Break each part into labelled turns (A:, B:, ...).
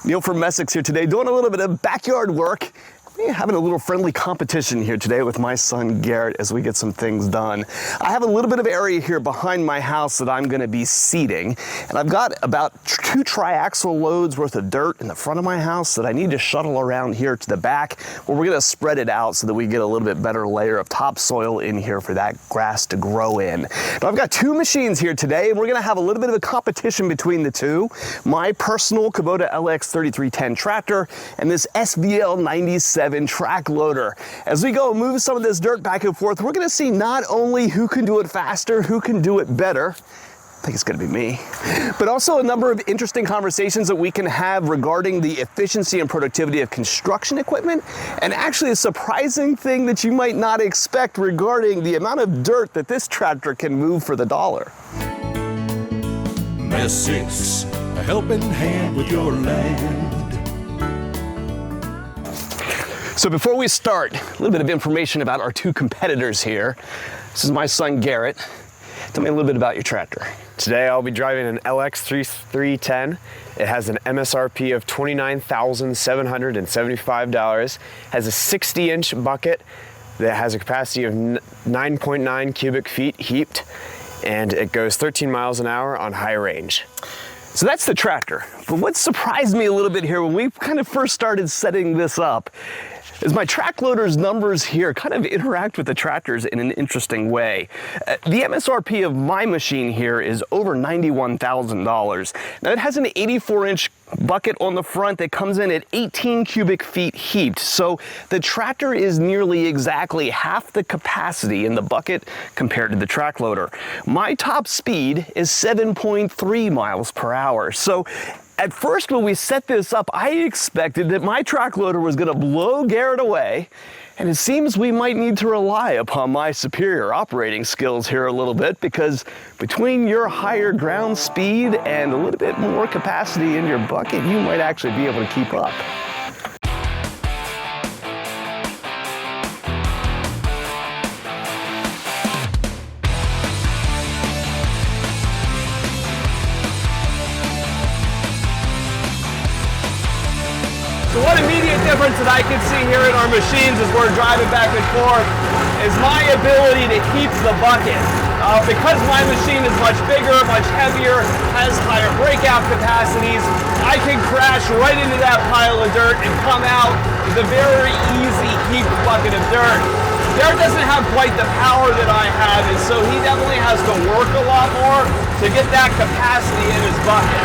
A: Neil from Messick's here today, doing a little bit of backyard work. Having a little friendly competition here today with my son Garrett as we get some things done. I have a little bit of area here behind my house that I'm going to be seeding, and I've got about 2 triaxle loads worth of dirt in the front of my house that I need to shuttle around here to the back, where we're going to spread it out so that we get a little bit better layer of topsoil in here for that grass to grow in. But I've got 2 machines here today, and we're going to have a little bit of a competition between the two. My personal Kubota LX3310 tractor and this SVL97 track loader. As we go move some of this dirt back and forth, we're gonna see not only who can do it faster, who can do it better. I think it's gonna be me, but also a number of interesting conversations that we can have regarding the efficiency and productivity of construction equipment, and actually a surprising thing that you might not expect regarding the amount of dirt that this tractor can move for the dollar.
B: Messick's, a helping hand with your land.
A: So before we start, a little bit of information about our 2 competitors here. This is my son Garrett. Tell me a little bit about your tractor.
C: Today I'll be driving an LX3310. It has an MSRP of $29,775. Has a 60-inch bucket that has a capacity of 9.9 cubic feet heaped, and it goes 13 miles an hour on high range.
A: So that's the tractor. But what surprised me a little bit here when we kind of first started setting this up is my track loader's numbers here kind of interact with the tractors in an interesting way. The MSRP of my machine here is over $91,000. Now it has an 84-inch bucket on the front that comes in at 18 cubic feet heaped. So the tractor is nearly exactly half the capacity in the bucket compared to the track loader. My top speed is 7.3 miles per hour. So at first, when we set this up, I expected that my track loader was gonna blow Garrett away, and it seems we might need to rely upon my superior operating skills here a little bit, because between your higher ground speed and a little bit more capacity in your bucket, you might actually be able to keep up. So one immediate difference that I can see here in our machines as we're driving back and forth is my ability to heat the bucket. Because my machine is much bigger, much heavier, has higher breakout capacities, I can crash right into that pile of dirt and come out with a very easy heaped bucket of dirt. Garrett doesn't have quite the power that I have, and so he definitely has to work a lot more to get that capacity in his bucket.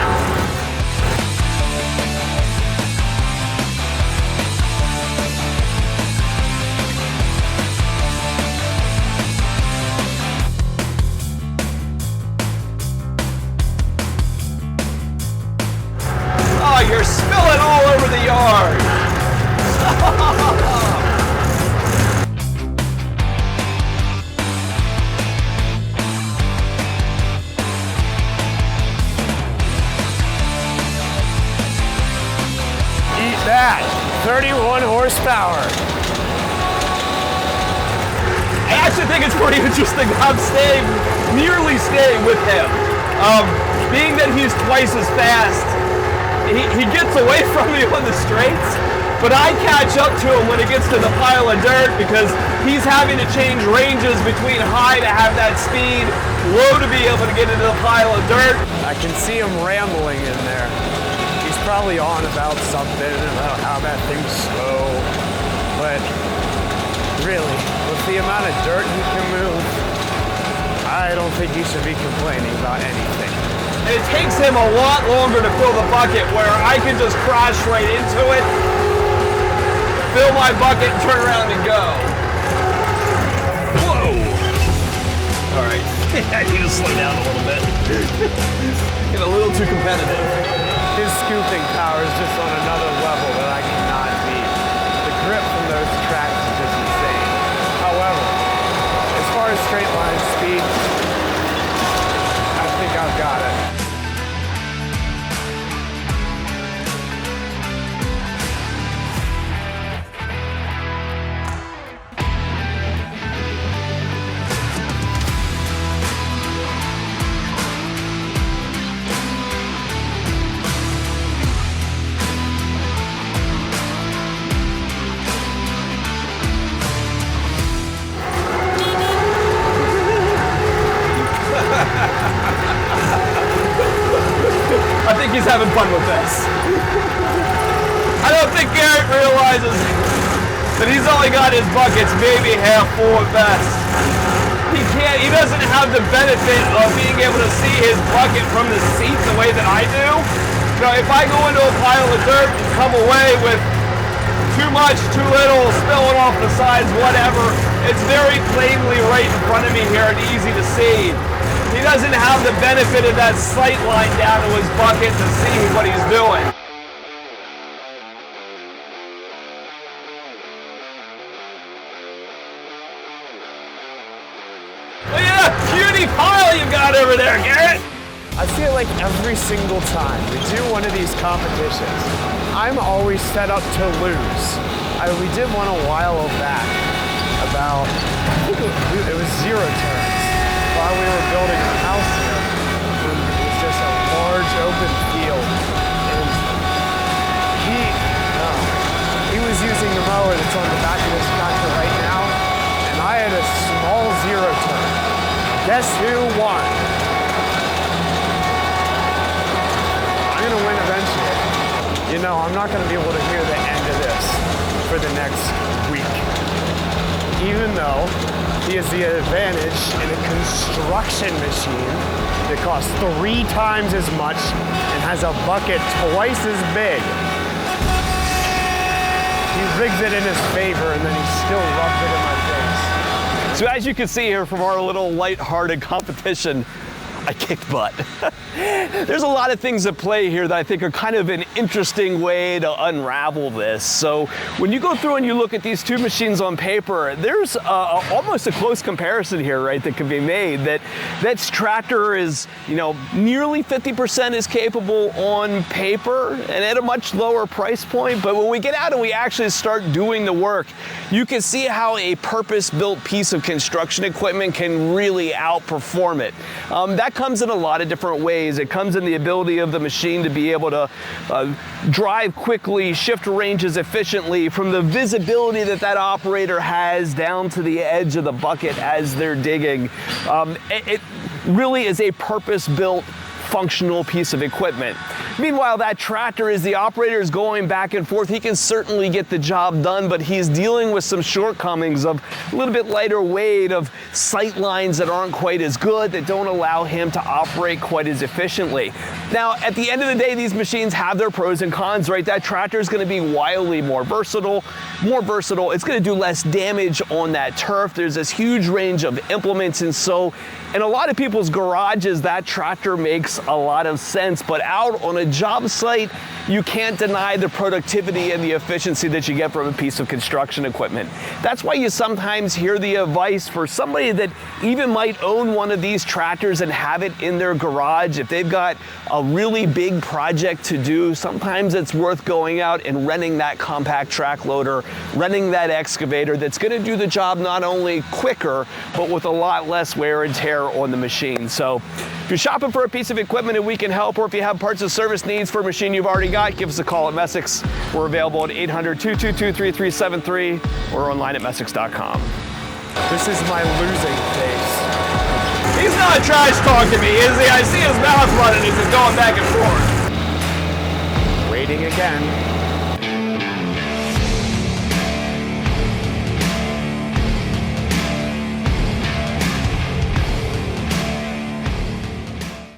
A: You're spilling all over the yard.
C: Eat that, 31 horsepower.
A: I actually think it's pretty interesting that I'm nearly staying with him. Being that he's twice as fast, he gets away from me on the straights, but I catch up to him when it gets to the pile of dirt because he's having to change ranges between high to have that speed, low to be able to get into the pile of dirt.
C: I can see him rambling in there. He's probably on about something, about how that thing's slow, but really, with the amount of dirt he can move, I don't think he should be complaining about anything.
A: And it takes him a lot longer to fill the bucket, where I can just crash right into it, fill my bucket, and turn around and go. Whoa! All right, I need to slow down a little bit. Get a little too competitive.
C: His scooping power is just on another level that I cannot beat. The grip from those tracks is just insane. However, as far as straight line speed, I think I've got it.
A: I don't think Garrett realizes that he's only got his buckets maybe half full at best. He doesn't have the benefit of being able to see his bucket from the seat the way that I do. You know, if I go into a pile of dirt and come away with too much, too little, spilling off the sides, whatever, it's very plainly right in front of me here and easy to see. He doesn't have the benefit of that sight line down to his bucket to see what he's doing. Look at that beauty pile you got over there, Garrett.
C: I feel like every single time we do one of these competitions, I'm always set up to lose. We did one a while back about, I think it was 0 turns while we were building our house here. And it was just a large open field. And he was using the mower that's on the back of his tractor right now, and I had a small 0 turn. Guess who won? I'm gonna win eventually. You know, I'm not gonna be able to hear the end of this for the next week. Even though he has the advantage in a construction machine that costs 3 times as much and has a bucket twice as big. He rigs it in his favor and then he still rubs it in my face.
A: So as you can see here from our little light-hearted competition, I kicked butt. There's a lot of things at play here that I think are kind of an interesting way to unravel this. So when you go through and you look at these two machines on paper, there's almost a close comparison here, right, that can be made. That tractor is, you know, nearly 50% as capable on paper and at a much lower price point. But when we get out and we actually start doing the work, you can see how a purpose-built piece of construction equipment can really outperform it. That comes in a lot of different ways. It comes in the ability of the machine to be able to drive quickly, shift ranges efficiently, from the visibility that operator has down to the edge of the bucket as they're digging. It really is a purpose-built, functional piece of equipment. Meanwhile, that tractor, as the operator is going back and forth, he can certainly get the job done, but he's dealing with some shortcomings of a little bit lighter weight, of sight lines that aren't quite as good, that don't allow him to operate quite as efficiently. Now, at the end of the day, these machines have their pros and cons, right? That tractor is going to be wildly more versatile. It's going to do less damage on that turf. There's this huge range of implements, and so in a lot of people's garages, that tractor makes a lot of sense, but out on a job site, you can't deny the productivity and the efficiency that you get from a piece of construction equipment. That's why you sometimes hear the advice for somebody that even might own one of these tractors and have it in their garage. If they've got a really big project to do, sometimes it's worth going out and renting that compact track loader, renting that excavator that's going to do the job not only quicker, but with a lot less wear and tear on the machine. So if you're shopping for a piece of equipment and we can help, or if you have parts and service needs for a machine you've already got, give us a call at Messick's. We're available at 800-222-3373 or online at Messick's.com.
C: This is my losing face.
A: He's not trash talking me, is he? I see his mouth running, he's just going back and forth.
C: Waiting again.